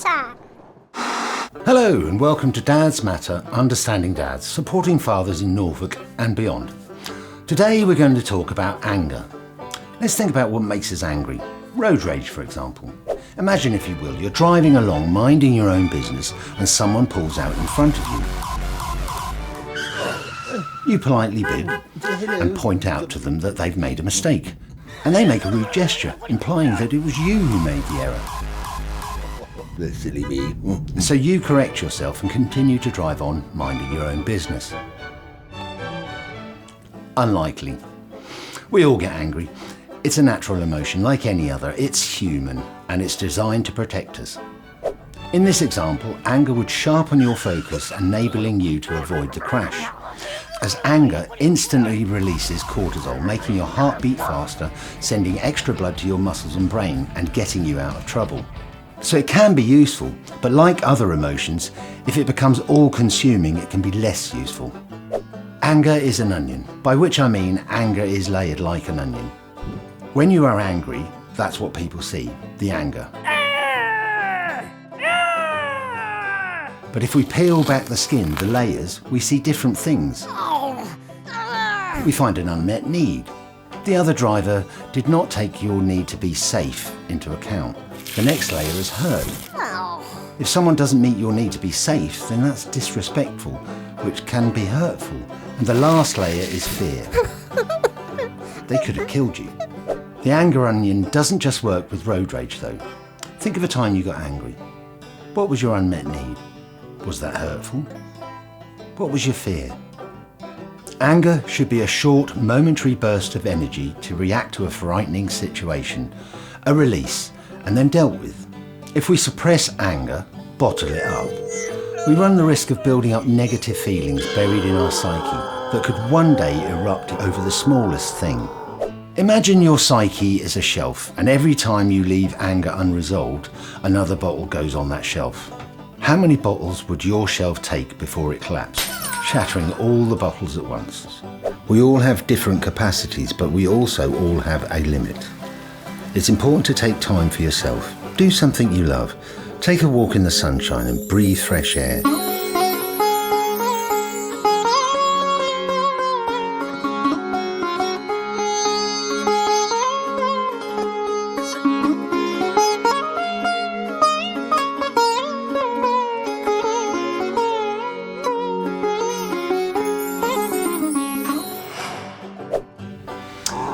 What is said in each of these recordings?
Matter. Hello and welcome to Dads Matter, Understanding Dads, supporting fathers in Norfolk and beyond. Today we're going to talk about anger. Let's think about what makes us angry. Road rage, for example. Imagine, if you will, you're driving along, minding your own business, and someone pulls out in front of you. You politely bid and point out to them that they've made a mistake. And they make a rude gesture, implying that it was you who made the error. Silly me. So you correct yourself and continue to drive on, minding your own business. Unlikely. We all get angry. It's a natural emotion like any other. It's human and it's designed to protect us. In this example, anger would sharpen your focus, enabling you to avoid the crash. As anger instantly releases cortisol, making your heart beat faster, sending extra blood to your muscles and brain, and getting you out of trouble. So it can be useful, but like other emotions, if it becomes all-consuming, it can be less useful. Anger is an onion, by which I mean anger is layered like an onion. When you are angry, that's what people see, the anger. But if we peel back the skin, the layers, we see different things. We find an unmet need. The other driver did not take your need to be safe into account. The next layer is hurt. If someone doesn't meet your need to be safe, then that's disrespectful, which can be hurtful. And the last layer is fear. They could have killed you. The anger onion doesn't just work with road rage though. Think of a time you got angry. What was your unmet need? Was that hurtful? What was your fear? Anger should be a short, momentary burst of energy to react to a frightening situation, a release, and then dealt with. If we suppress anger, bottle it up, we run the risk of building up negative feelings buried in our psyche that could one day erupt over the smallest thing. Imagine your psyche is a shelf, and every time you leave anger unresolved, another bottle goes on that shelf. How many bottles would your shelf take before it collapsed, shattering all the bottles at once? We all have different capacities, but we also all have a limit. It's important to take time for yourself. Do something you love. Take a walk in the sunshine and breathe fresh air.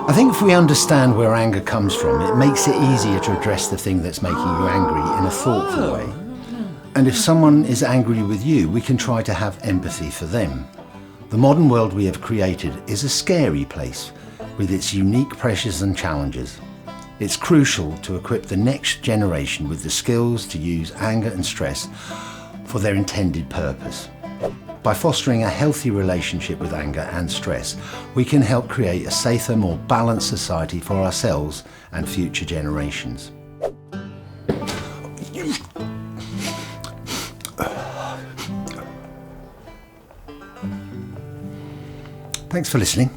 I think if we understand where anger comes from, it makes it easier to address the thing that's making you angry in a thoughtful way. And if someone is angry with you, we can try to have empathy for them. The modern world we have created is a scary place with its unique pressures and challenges. It's crucial to equip the next generation with the skills to use anger and stress for their intended purpose. By fostering a healthy relationship with anger and stress, we can help create a safer, more balanced society for ourselves and future generations. Thanks for listening.